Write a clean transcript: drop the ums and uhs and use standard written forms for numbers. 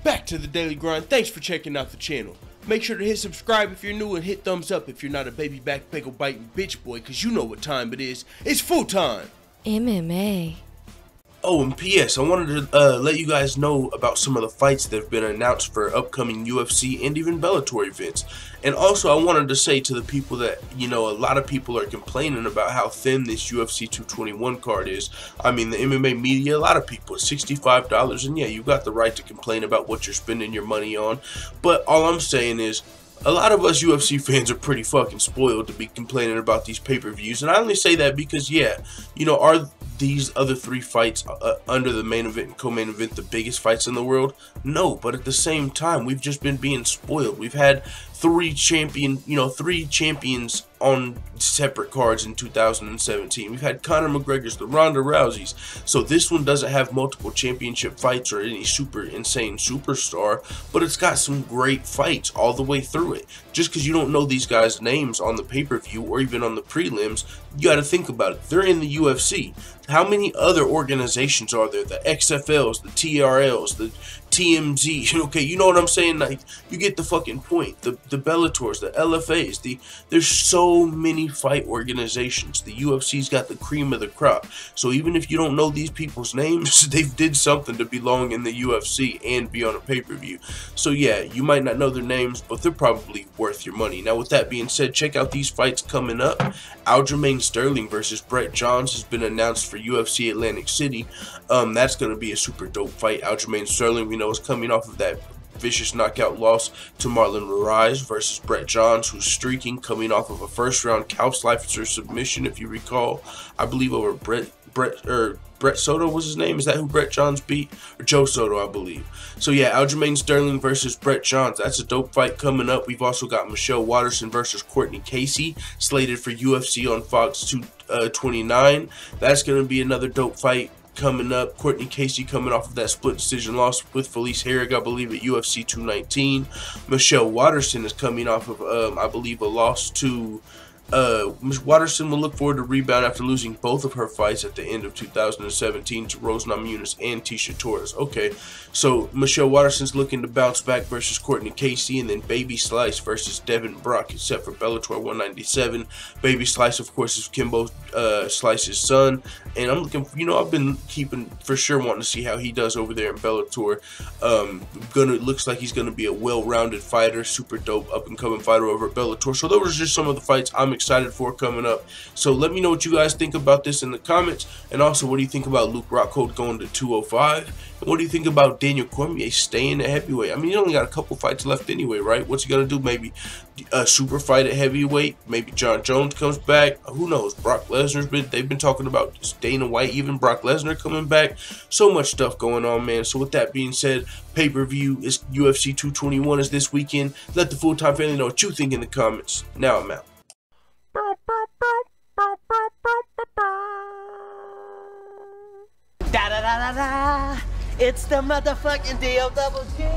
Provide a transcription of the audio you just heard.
back to the Daily Grind. Thanks for checking out the channel. Make sure to hit subscribe if you're new and hit thumbs up if you're not a baby back pickle biting bitch boy, cause you know what time it is. It's full time. MMA. Oh, and P.S. I wanted to let you guys know about some of the fights that have been announced for upcoming UFC and even Bellator events. And also, I wanted to say to the people that, you know, a lot of people are complaining about how thin this UFC 221 card is. I mean, the MMA media, a lot of people, it's $65, and yeah, you got the right to complain about what you're spending your money on. But all I'm saying is, a lot of us UFC fans are pretty fucking spoiled to be complaining about these pay-per-views. And I only say that because, yeah, you know, are these other three fights under the main event and co-main event the biggest fights in the world? No, but at the same time, we've just been being spoiled. We've had three champions on separate cards in 2017. We've had Conor McGregor's, the Ronda Rousey's. So this one doesn't have multiple championship fights or any super insane superstar, but it's got some great fights all the way through it. Just because you don't know these guys' names on the pay-per-view or even on the prelims, you got to think about it. They're in the UFC. How many other organizations are there? The XFLs, the TRLs, the TMZ, okay, you know what I'm saying? Like, you get the fucking point. The Bellators, the LFAs, there's so many fight organizations. The UFC's got the cream of the crop. So even if you don't know these people's names, they did something to belong in the UFC and be on a pay-per-view. So yeah, you might not know their names, but they're probably worth your money. Now with that being said, check out these fights coming up. Aljamain Sterling versus Brett Johns has been announced for UFC Atlantic City. That's going to be a super dope fight. Aljamain Sterling, we know, is coming off of that vicious knockout loss to Marlon Moraes versus Brett Johns, who's streaking, coming off of a first-round cow slicer submission, if you recall, I believe over Brett Soto was his name. Is that who Brett Johns beat? Or Joe Soto, I believe. So yeah, Aljamain Sterling versus Brett Johns. That's a dope fight coming up. We've also got Michelle Waterson versus Courtney Casey slated for UFC on Fox 229. That's going to be another dope fight coming up. Courtney Casey coming off of that split decision loss with Felice Herrig, I believe, at UFC 219. Michelle Waterson is coming off of, I believe, a loss to Waterson will look forward to rebound after losing both of her fights at the end of 2017 to Rose Namajunas and Tecia Torres. Okay, so Michelle Waterson's looking to bounce back versus Courtney Casey, and then Baby Slice versus Devin Brock is set for Bellator 197. Baby Slice, of course, is Kimbo Slice's son, and I'm looking, you know, I've been keeping for sure wanting to see how he does over there in Bellator. Looks like he's gonna be a well-rounded fighter, super dope up-and-coming fighter over at Bellator. So those are just some of the fights I'm excited for coming up. So let me know what you guys think about this in the comments, and also what do you think about Luke Rockhold going to 205, and what do you think about Daniel Cormier staying at heavyweight? I mean, he only got a couple fights left anyway, right? What's he gonna do? Maybe a super fight at heavyweight? Maybe John Jones comes back? Who knows? Brock Lesnar's they've been talking about Dana White, even Brock Lesnar coming back. So much stuff going on, man. So with that being said, pay-per-view is UFC 221 is this weekend. Let the full-time family know what you think in the comments. Now I'm out. Da da da da da. It's the motherfucking DOWG.